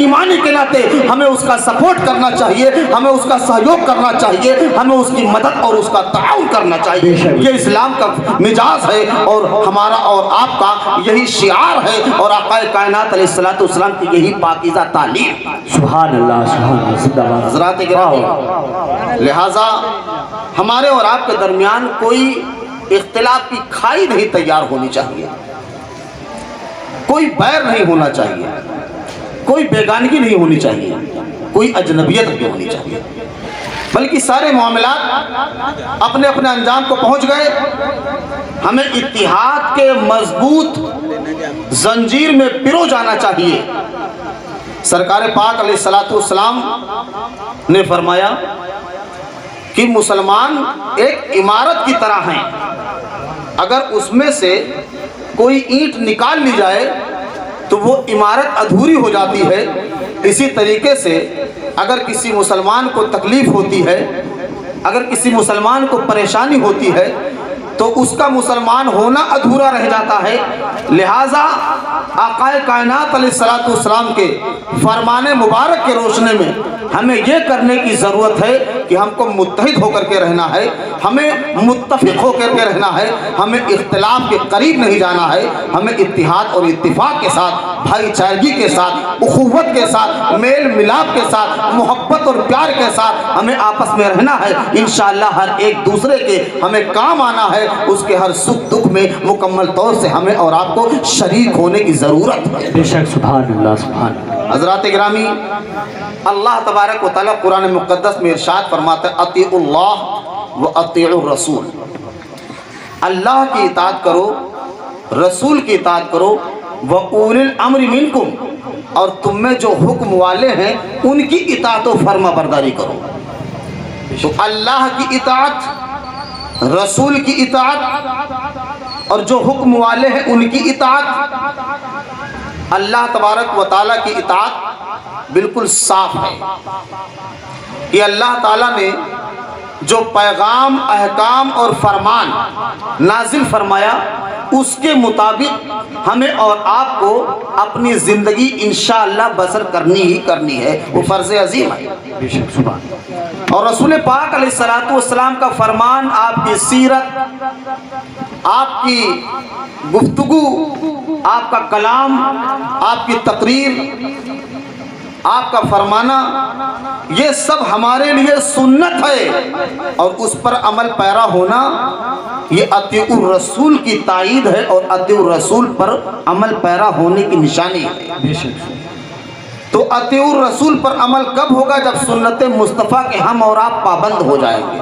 ایمانی کے ناطے ہمیں اس کا سپورٹ کرنا چاہیے، ہمیں اس کا سہیوگ کرنا چاہیے، ہمیں اس کی مدد اور اس کا تعاون کرنا چاہیے۔ یہ اسلام کا مزاج ہے اور ہمارا اور آپ کا یہی شعار ہے اور آقا کائنات علیہ الصلوۃ والسلام کی یہی پاکیزہ تعلیم۔ سبحان اللہ، سبحان اللہ، زندہ باد۔ حضرات گرامی، لہٰذا ہمارے اور آپ کے درمیان کوئی اختلاف کی کھائی نہیں تیار ہونی چاہیے، کوئی بیر نہیں ہونا چاہیے، کوئی بیگانگی نہیں ہونی چاہیے، کوئی اجنبیت نہیں ہونی چاہیے، بلکہ سارے معاملات اپنے اپنے انجام کو پہنچ گئے۔ ہمیں اتحاد کے مضبوط زنجیر میں پرو جانا چاہیے۔ سرکار پاک علیہ الصلوۃ والسلام نے فرمایا کہ مسلمان ایک عمارت کی طرح ہیں، اگر اس میں سے کوئی اینٹ نکال لی جائے تو وہ عمارت ادھوری ہو جاتی ہے۔ اسی طریقے سے اگر کسی مسلمان کو تکلیف ہوتی ہے، اگر کسی مسلمان کو پریشانی ہوتی ہے تو اس کا مسلمان ہونا ادھورا رہ جاتا ہے۔ لہٰذا آقا کائنات علیہ الصلوۃ والسلام کے فرمان مبارک کے روشنے میں ہمیں یہ کرنے کی ضرورت ہے کہ ہم کو متحد ہو کر کے رہنا ہے، ہمیں متفق ہو کر کے رہنا ہے، ہمیں اختلاف کے قریب نہیں جانا ہے، ہمیں اتحاد اور اتفاق کے ساتھ، بھائی چارگی کے ساتھ، اخوت کے ساتھ، میل ملاپ کے ساتھ، محبت اور پیار کے ساتھ ہمیں آپس میں رہنا ہے۔ انشاءاللہ ہر ایک دوسرے کے ہمیں کام آنا ہے، اس کے ہر سکھ دکھ میں مکمل طور سے ہمیں اور آپ کو شریک ہونے کی ضرورت ہے۔ بے شک، سبحان اللہ، سبحان اللہ۔ حضرات گرامی، اللہ تبارک و تعالیٰ قرآن مقدس میں ارشاد فرماتا ہے اطیعوا اللہ و اطیعوا الرسول، اللہ کی اطاعت کرو، رسول کی اطاعت کرو، وَأُولِي الْأَمْرِ مِنْكُمْ، اور تم میں جو حکم والے ہیں ان کی اطاعت و فرما برداری کرو۔ تو اللہ کی اطاعت، رسول کی اطاعت اور جو حکم والے ہیں ان کی اطاعت، اللہ تبارک و تعالیٰ کی اطاعت بالکل صاف ہے کہ اللہ تعالیٰ نے جو پیغام، احکام اور فرمان نازل فرمایا اس کے مطابق ہمیں اور آپ کو اپنی زندگی انشاءاللہ بسر کرنی ہی کرنی ہے، وہ فرض عظیم ہے۔ بے شک، سبحان اللہ۔ اور رسول پاک علیہ الصلوۃ والسلام کا فرمان، آپ کی سیرت، آپ کی گفتگو، آپ کا کلام، آپ کی تقریر، آپ کا فرمانا، یہ سب ہمارے لیے سنت ہے اور اس پر عمل پیرا ہونا یہ اطیعوا الرسول کی تائید ہے اور اطیعوا الرسول پر عمل پیرا ہونے کی نشانی ہے۔ بے شک۔ تو اطیعوا الرسول پر عمل کب ہوگا؟ جب سنت مصطفیٰ کے ہم اور آپ پابند ہو جائیں گے۔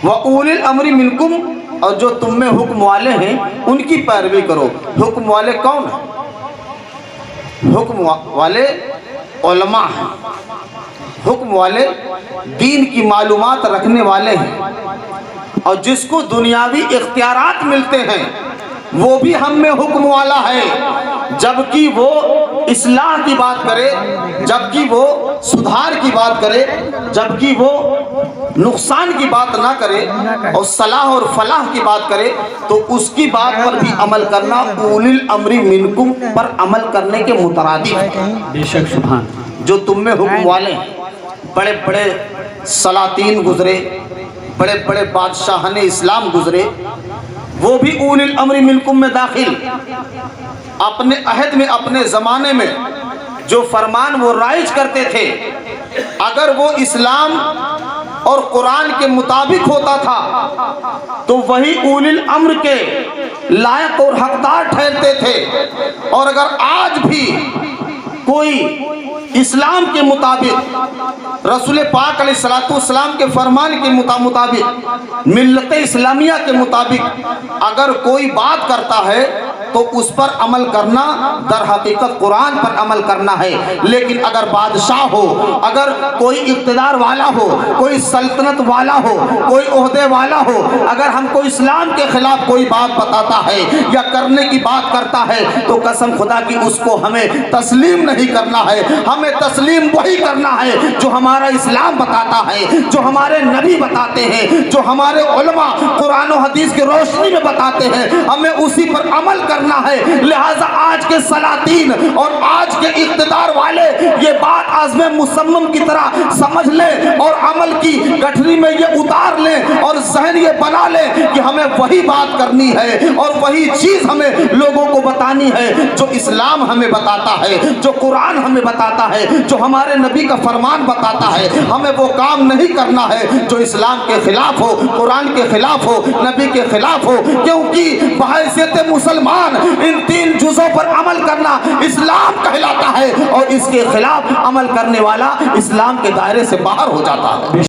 وَأُولِي الْأَمْرِ مِنْكُمْ، اور جو تم میں حکم والے ہیں ان کی پیروی کرو۔ حکم والے کون ہیں؟ حکم والے علماء ہیں، حکم والے دین کی معلومات رکھنے والے ہیں، اور جس کو دنیاوی اختیارات ملتے ہیں وہ بھی ہم میں حکم والا ہے، جبکہ وہ اصلاح کی بات کرے، جبکہ وہ سدھار کی بات کرے، جبکہ وہ نقصان کی بات نہ کرے اور صلاح اور فلاح کی بات کرے، تو اس کی بات پر بھی عمل کرنا اولی الامر منکم پر عمل کرنے کے مترادف ہے۔ بے شک، سبحان۔ جو تم میں حکم والے ہیں، بڑے بڑے سلاطین گزرے، بڑے بڑے بادشاہان اسلام گزرے، وہ بھی اولی الامر منکم میں داخل، اپنے عہد میں، اپنے زمانے میں جو فرمان وہ رائج کرتے تھے، اگر وہ اسلام اور قرآن کے مطابق ہوتا تھا تو وہی اولی الامر کے لائق اور حقدار ٹھہرتے تھے، اور اگر آج بھی کوئی اسلام کے مطابق، رسول پاک علیہ الصلوۃ والسلام کے فرمان کے مطابق، ملت اسلامیہ کے مطابق اگر کوئی بات کرتا ہے تو اس پر عمل کرنا در حقیقت قرآن پر عمل کرنا ہے۔ لیکن اگر بادشاہ ہو، اگر کوئی اقتدار والا ہو، کوئی سلطنت والا ہو، کوئی عہدے والا ہو، اگر ہم کو اسلام کے خلاف کوئی بات بتاتا ہے یا کرنے کی بات کرتا ہے تو قسم خدا کی اس کو ہمیں تسلیم نہیں کرنا ہے۔ ہمیں تسلیم وہی کرنا ہے جو ہمارا اسلام بتاتا ہے، جو ہمارے نبی بتاتے ہیں، جو ہمارے علماء قرآن و حدیث کی روشنی میں بتاتے ہیں، ہمیں اسی پر عمل کرنا کرنا ہے۔ لہٰذا آج کے سلاطین اور آج کے اقتدار والے یہ بات عزم مصمم کی طرح سمجھ لیں اور عمل کی گٹھری میں یہ اتار لیں اور ذہن یہ بنا لیں کہ ہمیں وہی بات کرنی ہے اور وہی چیز ہمیں لوگوں کو بتانی ہے جو اسلام ہمیں بتاتا ہے، جو قرآن ہمیں بتاتا ہے، جو ہمارے نبی کا فرمان بتاتا ہے۔ ہمیں وہ کام نہیں کرنا ہے جو اسلام کے خلاف ہو، قرآن کے خلاف ہو، نبی کے خلاف ہو، کیونکہ بحیثیت مسلمان ان 3 جزوں پر عمل کرنا اسلام کہلاتا ہے اور اس کے خلاف عمل کرنے والا اسلام کے دائرے سے باہر ہو جاتا ہے۔